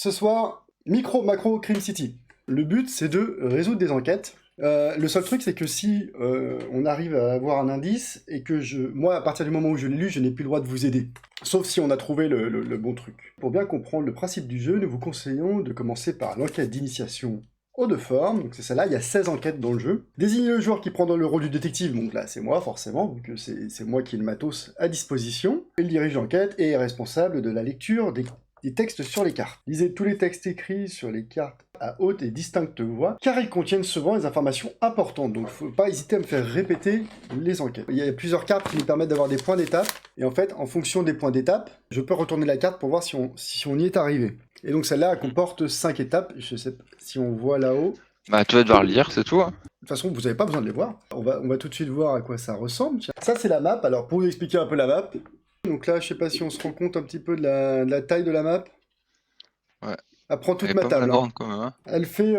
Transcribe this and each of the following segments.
Ce soir, Micro Macro Crime City. Le but, c'est de résoudre des enquêtes. Le seul truc, c'est que si on arrive à avoir un indice et que moi, à partir du moment où je l'ai lu, je n'ai plus le droit de vous aider. Sauf si on a trouvé le bon truc. Pour bien comprendre le principe du jeu, nous vous conseillons de commencer par l'enquête d'initiation haut de forme, donc c'est celle-là, il y a 16 enquêtes dans le jeu. Désignez le joueur qui prend dans le rôle du détective, donc là c'est moi forcément, donc c'est moi qui ai le matos à disposition. Il dirige l'enquête et est responsable de la lecture des textes sur les cartes. Lisez tous les textes écrits sur les cartes à haute et distincte voix, car ils contiennent souvent des informations importantes, donc faut pas hésiter à me faire répéter les enquêtes. Il y a plusieurs cartes qui nous permettent d'avoir des points d'étape, et en fait, en fonction des points d'étape, je peux retourner la carte pour voir si on y est arrivé. Et donc celle-là, elle comporte 5 étapes, je sais pas si on voit là-haut. Bah tu vas devoir lire, c'est tout. Hein. De toute façon, vous n'avez pas besoin de les voir. On va tout de suite voir à quoi ça ressemble. Ça, c'est la map. Alors, pour vous expliquer un peu la map, donc là, je sais pas si on se rend compte un petit peu de la taille de la map. Ouais. Elle prend toute Elle est ma pas table. mal grande quand même. Hein. Elle fait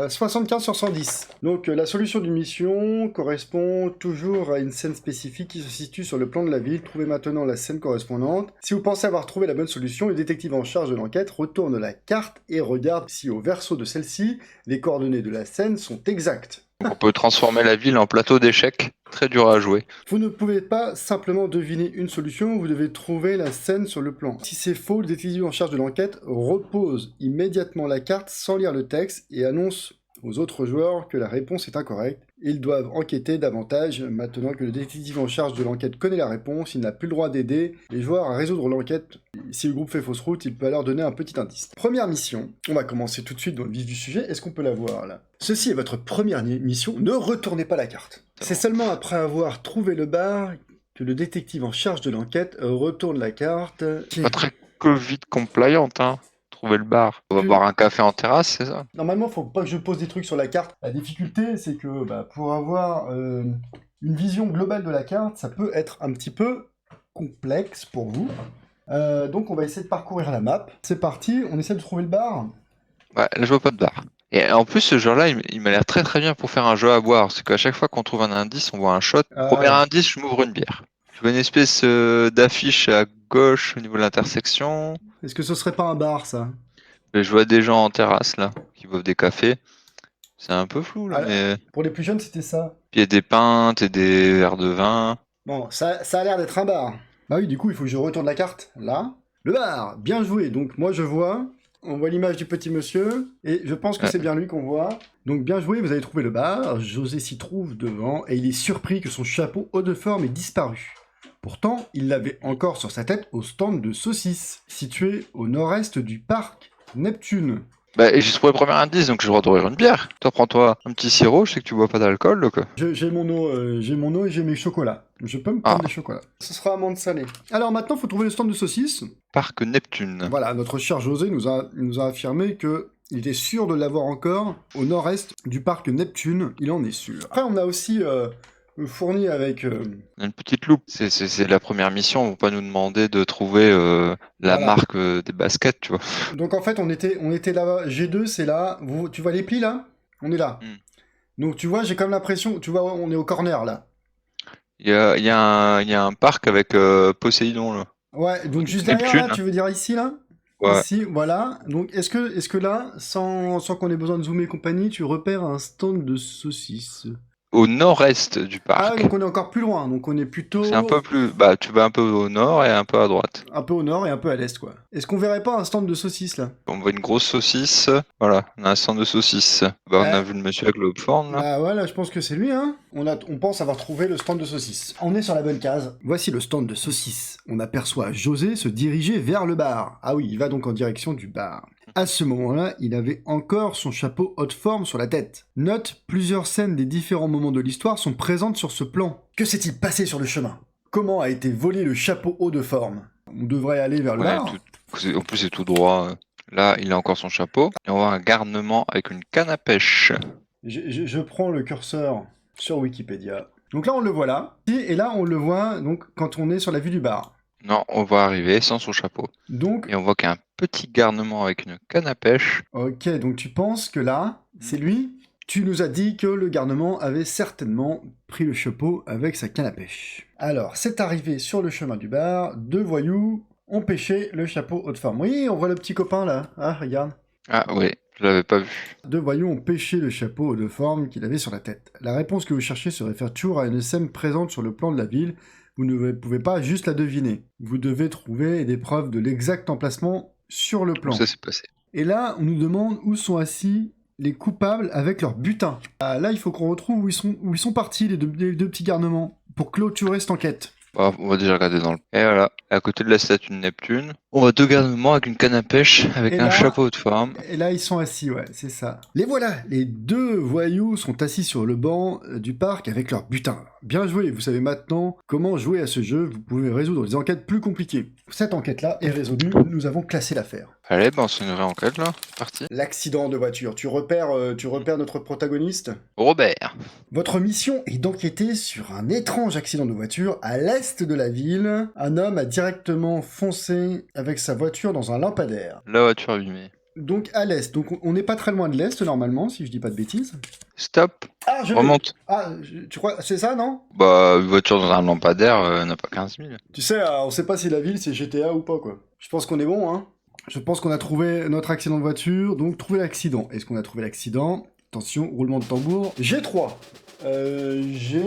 75 sur 110. Donc la solution d'une mission correspond toujours à une scène spécifique qui se situe sur le plan de la ville. Trouvez maintenant la scène correspondante. Si vous pensez avoir trouvé la bonne solution, le détective en charge de l'enquête retourne la carte et regarde si au verso de celle-ci, les coordonnées de la scène sont exactes. Donc, on peut transformer la ville en plateau d'échecs. Très dur à jouer. Vous ne pouvez pas simplement deviner une solution, vous devez trouver la scène sur le plan. Si c'est faux, le détective en charge de l'enquête repose immédiatement la carte sans lire le texte et annonce aux autres joueurs que la réponse est incorrecte. Ils doivent enquêter davantage. Maintenant que le détective en charge de l'enquête connaît la réponse, il n'a plus le droit d'aider les joueurs à résoudre l'enquête. Si le groupe fait fausse route, il peut alors donner un petit indice. Première mission, on va commencer tout de suite dans le vif du sujet. Est-ce qu'on peut la voir là? Ceci est votre première mission, ne retournez pas la carte. C'est seulement après avoir trouvé le bar que le détective en charge de l'enquête retourne la carte. Pas très Covid compliant, hein. Trouver le bar. On va boire un café en terrasse, c'est ça? Normalement, faut pas que je pose des trucs sur la carte. La difficulté, c'est que pour avoir une vision globale de la carte, ça peut être un petit peu complexe pour vous. Donc on va essayer de parcourir la map. C'est parti, on essaie de trouver le bar. Ouais, là je vois pas de bar. Et en plus, ce jeu-là, il m'a l'air très très bien pour faire un jeu à boire. C'est qu'à chaque fois qu'on trouve un indice, on voit un shot. Premier indice, je m'ouvre une bière. Je vois une espèce d'affiche à gauche au niveau de l'intersection. Est-ce que ce serait pas un bar, ça? Je vois des gens en terrasse, là, qui boivent des cafés. C'est un peu flou, là, mais... Pour les plus jeunes, c'était ça. Puis il y a des pintes et des verres de vin. Bon, ça a l'air d'être un bar. Bah oui, du coup, il faut que je retourne la carte. Là. Le bar, bien joué. Donc moi, je vois... On voit l'image du petit monsieur, et je pense que c'est bien lui qu'on voit. Donc bien joué, vous avez trouvé le bar, José s'y trouve devant, et il est surpris que son chapeau haut de forme ait disparu. Pourtant, il l'avait encore sur sa tête au stand de saucisses, situé au nord-est du parc Neptune. Bah, et j'ai trouvé le premier indice, donc j'ai le droit d'ouvrir une bière. Toi, prends-toi un petit sirop, je sais que tu bois pas d'alcool, donc... J'ai mon eau et j'ai mes chocolats. Je peux me prendre des chocolats. Ce sera amande salée. Alors maintenant, il faut trouver le stand de saucisses. Parc Neptune. Voilà, notre cher José nous a affirmé que il était sûr de l'avoir encore au nord-est du parc Neptune. Il en est sûr. Après, on a aussi fourni avec... On a une petite loupe. C'est la première mission, on va pas nous demander de trouver la marque des baskets, tu vois. Donc en fait, on était là-bas. G2, c'est là. Tu vois les plis, là? On est là. Donc tu vois, j'ai comme l'impression... Tu vois, on est au corner, là. Il y a un parc avec Poséidon, là. Ouais, donc juste derrière, là, tu veux dire ici, là? Ouais. Ici, voilà. Donc est-ce que là, sans qu'on ait besoin de zoomer et compagnie, tu repères un stand de saucisses? Au nord-est du parc. Ah, donc on est encore plus loin, donc on est plutôt... C'est un peu plus... Bah, tu vas un peu au nord et un peu à droite. Un peu au nord et un peu à l'est, quoi. Est-ce qu'on verrait pas un stand de saucisses, là? On voit une grosse saucisse. Voilà, on a un stand de saucisses. Bah, on a vu le monsieur avec le popcorn, là. Bah ouais, là, je pense que c'est lui, hein. On pense avoir trouvé le stand de saucisses. On est sur la bonne case. Voici le stand de saucisses. On aperçoit José se diriger vers le bar. Ah oui, il va donc en direction du bar. À ce moment-là, il avait encore son chapeau haute forme sur la tête. Note, plusieurs scènes des différents moments de l'histoire sont présentes sur ce plan. Que s'est-il passé sur le chemin? Comment a été volé le chapeau haut de forme? On devrait aller vers le bar. En plus, c'est tout droit. Là, il a encore son chapeau. Et on voit un garnement avec une canne à pêche. Je prends le curseur sur Wikipédia. Donc là, on le voit là. Et là, on le voit donc quand on est sur la vue du bar. Non, on va arriver sans son chapeau. Donc, et on voit qu'il y a un petit garnement avec une canne à pêche. Ok, donc tu penses que là, c'est lui? Tu nous as dit que le garnement avait certainement pris le chapeau avec sa canne à pêche. Alors, c'est arrivé sur le chemin du bar, deux voyous pêchait le chapeau haut de forme. Oui, on voit le petit copain là. Ah, regarde. Ah oui, je l'avais pas vu. 2 voyous ont pêché le chapeau haut de forme qu'il avait sur la tête. La réponse que vous cherchez se réfère toujours à une scène présente sur le plan de la ville. Vous ne pouvez pas juste la deviner. Vous devez trouver des preuves de l'exact emplacement sur le plan. Où ça s'est passé? Et là, on nous demande où sont assis les coupables avec leur butin. Ah, là, il faut qu'on retrouve où ils sont partis, les deux petits garnements, pour clôturer cette enquête. Bon, on va déjà regarder dans le... Et voilà, à côté de la statue de Neptune, on voit 2 garnements avec une canne à pêche, avec Et un là- chapeau de forme. Et là, ils sont assis, ouais, c'est ça. Les voilà, les 2 voyous sont assis sur le banc du parc avec leur butin. Bien joué, vous savez maintenant comment jouer à ce jeu, vous pouvez résoudre des enquêtes plus compliquées. Cette enquête-là est résolue, nous avons classé l'affaire. Allez, ben c'est une vraie enquête là, c'est parti. L'accident de voiture, tu repères notre protagoniste? Robert. Votre mission est d'enquêter sur un étrange accident de voiture à l'est de la ville. Un homme a directement foncé avec sa voiture dans un lampadaire. La voiture abîmée. Donc à l'est, donc on n'est pas très loin de l'est normalement, si je dis pas de bêtises. Stop, Ah, je l'ai. remonte. Ah, tu crois, c'est ça, non? Bah, une voiture dans un lampadaire n'a pas 15 000. Tu sais, on sait pas si la ville c'est GTA ou pas, quoi. Je pense qu'on est bon, hein. Je pense qu'on a trouvé notre accident de voiture, donc trouver l'accident. Est-ce qu'on a trouvé l'accident? Attention, roulement de tambour. G3. G...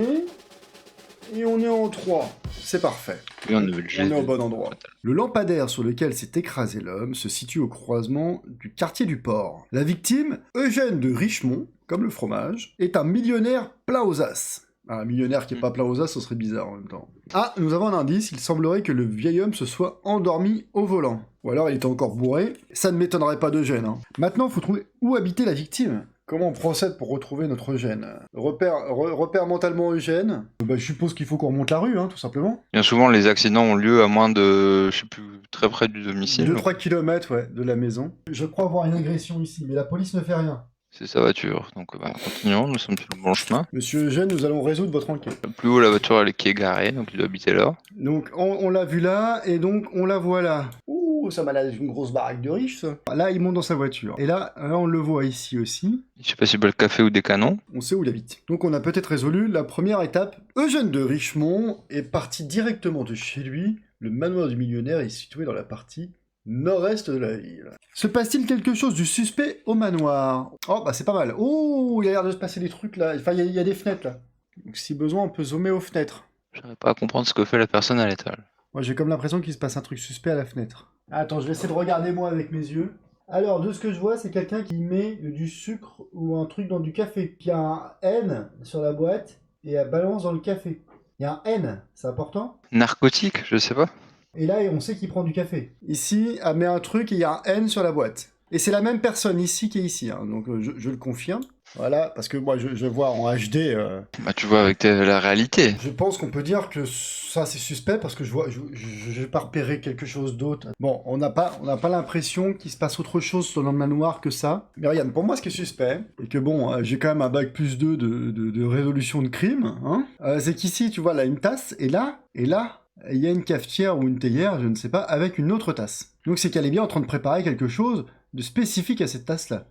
Et on est en 3. C'est parfait. Oui, on avait le On est au bon endroit. Le lampadaire sur lequel s'est écrasé l'homme se situe au croisement du quartier du Port. La victime, Eugène de Richemont, comme le fromage, est un millionnaire plein aux as. Un millionnaire qui est pas plein aux as, ce serait bizarre en même temps. Ah, nous avons un indice, il semblerait que le vieil homme se soit endormi au volant. Ou alors il était encore bourré, ça ne m'étonnerait pas d'Eugène. Hein. Maintenant, il faut trouver où habitait la victime. Comment on procède pour retrouver notre Eugène? Repère mentalement Eugène. Bah, je suppose qu'il faut qu'on remonte la rue, hein, tout simplement. Bien souvent, les accidents ont lieu à moins de, je sais plus, très près du domicile. 2-3 km, ouais, de la maison. Je crois voir une agression ici, mais la police ne fait rien. C'est sa voiture. Donc, bah, continuons, nous sommes sur le bon chemin. Monsieur Eugène, nous allons résoudre votre enquête. Plus haut, la voiture qui est garée, donc il doit habiter là. Donc, on l'a vu là, et donc on la voit là. Ouh, ça m'a l'air d'une grosse baraque de riche, ça. Là, il monte dans sa voiture. Et là, on le voit ici aussi. Je sais pas si c'est le café ou des canons. On sait où il habite. Donc on a peut-être résolu la première étape. Eugène de Richemont est parti directement de chez lui. Le manoir du millionnaire est situé dans la partie nord-est de la ville. Se passe-t-il quelque chose du suspect au manoir? Oh, bah c'est pas mal. Oh, il a l'air de se passer des trucs là. Enfin, il y a des fenêtres là. Donc si besoin, on peut zoomer aux fenêtres. J'arrive pas à comprendre ce que fait la personne à l'étage. Moi, j'ai comme l'impression qu'il se passe un truc suspect à la fenêtre. Attends, je vais essayer de regarder moi avec mes yeux. Alors, de ce que je vois, c'est quelqu'un qui met du sucre ou un truc dans du café. Qui a un N sur la boîte et elle balance dans le café. Il y a un N, c'est important. Narcotique, je sais pas. Et là, on sait qu'il prend du café. Ici, elle met un truc et il y a un N sur la boîte. Et c'est la même personne ici qui est ici, hein. Donc je le confirme. Voilà, parce que moi je vois en HD. Bah tu vois avec la réalité. Je pense qu'on peut dire que ça c'est suspect parce que je n'ai pas repéré quelque chose d'autre. Bon, on n'a pas l'impression qu'il se passe autre chose dans le manoir que ça. Mais regarde, pour moi ce qui est suspect, et que bon, j'ai quand même un bac plus 2 de résolution de crime, hein, c'est qu'ici tu vois là une tasse, et là, il y a une cafetière ou une théière, je ne sais pas, avec une autre tasse. Donc c'est qu'elle est bien en train de préparer quelque chose de spécifique à cette tasse-là.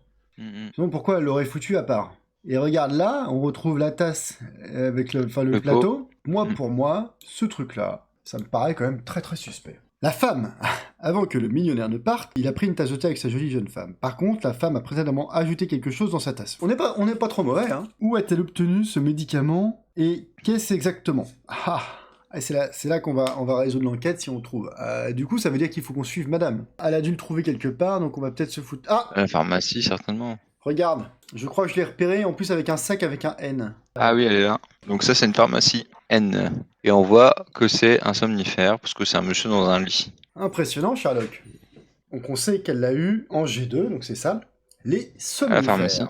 Sinon, pourquoi elle l'aurait foutu à part? Et regarde là, on retrouve la tasse avec le plateau. Moi, pour moi, ce truc-là, ça me paraît quand même très très suspect. La femme, avant que le millionnaire ne parte, il a pris une tasse de thé avec sa jolie jeune femme. Par contre, la femme a précédemment ajouté quelque chose dans sa tasse. On n'est pas trop mauvais, hein. Où a-t-elle obtenu ce médicament et qu'est-ce exactement? C'est là qu'on va résoudre l'enquête si on le trouve. Du coup, ça veut dire qu'il faut qu'on suive madame. Elle a dû le trouver quelque part, donc on va peut-être se foutre... Ah! À la pharmacie, certainement. Regarde, je crois que je l'ai repéré, en plus avec un sac avec un N. Ah oui, elle est là. Donc ça, c'est une pharmacie N. Et on voit que c'est un somnifère, parce que c'est un monsieur dans un lit. Impressionnant, Sherlock. Donc on sait qu'elle l'a eu en G2, donc c'est ça. Les somnifères. À la pharmacie.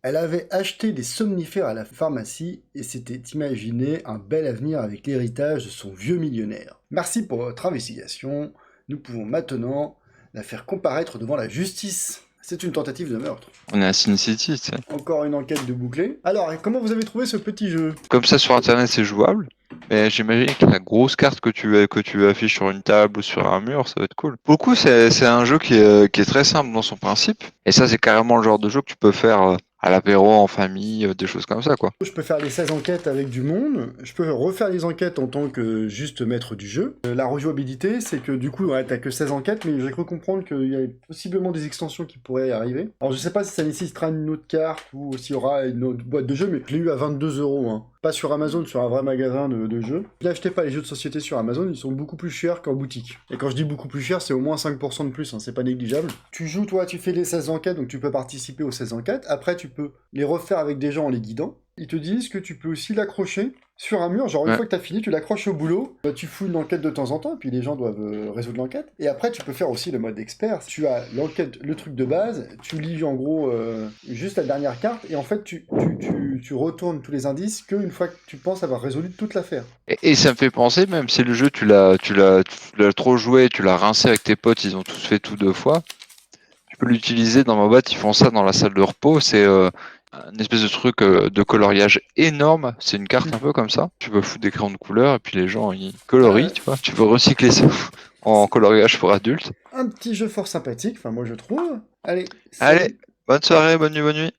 Elle avait acheté des somnifères à la pharmacie et s'était imaginé un bel avenir avec l'héritage de son vieux millionnaire. Merci pour votre investigation. Nous pouvons maintenant la faire comparaître devant la justice. C'est une tentative de meurtre. On est à Sin City, tu sais. Encore une enquête de bouclée. Alors, comment vous avez trouvé ce petit jeu? Comme ça, sur Internet, c'est jouable. Mais j'imagine que la grosse carte que tu affiches sur une table ou sur un mur, ça va être cool. Pour le coup, c'est un jeu qui est très simple dans son principe. Et ça, c'est carrément le genre de jeu que tu peux faire à l'apéro, en famille, des choses comme ça, quoi. Je peux faire les 16 enquêtes avec du monde, je peux refaire les enquêtes en tant que juste maître du jeu. La rejouabilité, c'est que du coup, ouais, t'as que 16 enquêtes, mais j'ai cru comprendre qu'il y a possiblement des extensions qui pourraient arriver. Alors je sais pas si ça nécessitera une autre carte ou s'il y aura une autre boîte de jeu, mais je l'ai eu à 22 €, hein. Pas sur Amazon, sur un vrai magasin de jeux. N'achetez pas les jeux de société sur Amazon, ils sont beaucoup plus chers qu'en boutique. Et quand je dis beaucoup plus cher, c'est au moins 5% de plus, hein, c'est pas négligeable. Tu joues, toi, tu fais les 16 enquêtes, donc tu peux participer aux 16 enquêtes. Après, tu peux les refaire avec des gens en les guidant. Ils te disent que tu peux aussi l'accrocher sur un mur, genre une Ouais. fois que t'as fini, tu l'accroches au boulot, tu fouilles une enquête de temps en temps, puis les gens doivent résoudre l'enquête. Et après, tu peux faire aussi le mode expert. Tu as l'enquête, le truc de base, tu lis en gros juste la dernière carte, et en fait, tu retournes tous les indices qu'une fois que tu penses avoir résolu toute l'affaire. Et ça me fait penser, même si le jeu, tu l'as trop joué, tu l'as rincé avec tes potes, ils ont tous fait tout 2 fois. Tu peux l'utiliser dans ma boîte, ils font ça dans la salle de repos, c'est une espèce de truc de coloriage énorme, c'est une carte un peu comme ça. Tu peux foutre des crayons de couleur et puis les gens ils colorient, tu vois. Tu peux recycler ça en coloriage pour adultes. Un petit jeu fort sympathique, enfin moi je trouve. Allez, Allez, salut! bonne soirée, bonne nuit, bonne nuit.